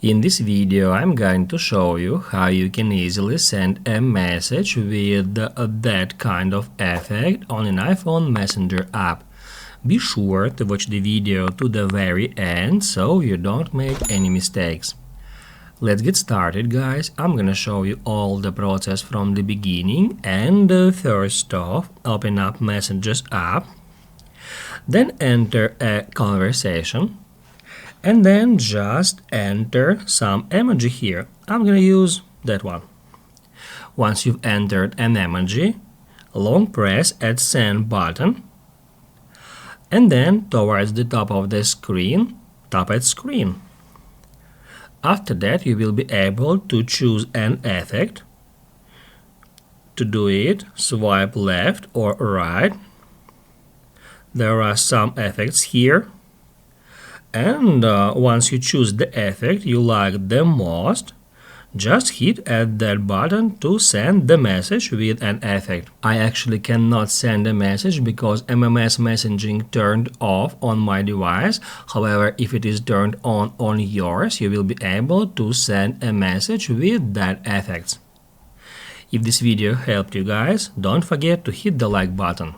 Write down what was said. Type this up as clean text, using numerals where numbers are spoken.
In this video, I'm going to show you how you can easily send a message with that kind of effect on an iPhone Messenger app. Be sure to watch the video to the very end so you don't make any mistakes. Let's get started, guys. I'm gonna show you all the process from the beginning, and first off, open up Messages app, then enter a conversation, and then just enter some emoji here. I'm gonna use that one. Once you've entered an emoji, long press at send button, and then towards the top of the screen, tap at screen. After that, you will be able to choose an effect. To do it, swipe left or right. There are some effects here. And once you choose the effect you like the most, just hit at that button to send the message with an effect. I actually cannot send a message because MMS messaging turned off on my device. However, if it is turned on yours, you will be able to send a message with that effect. If this video helped you guys, don't forget to hit the like button.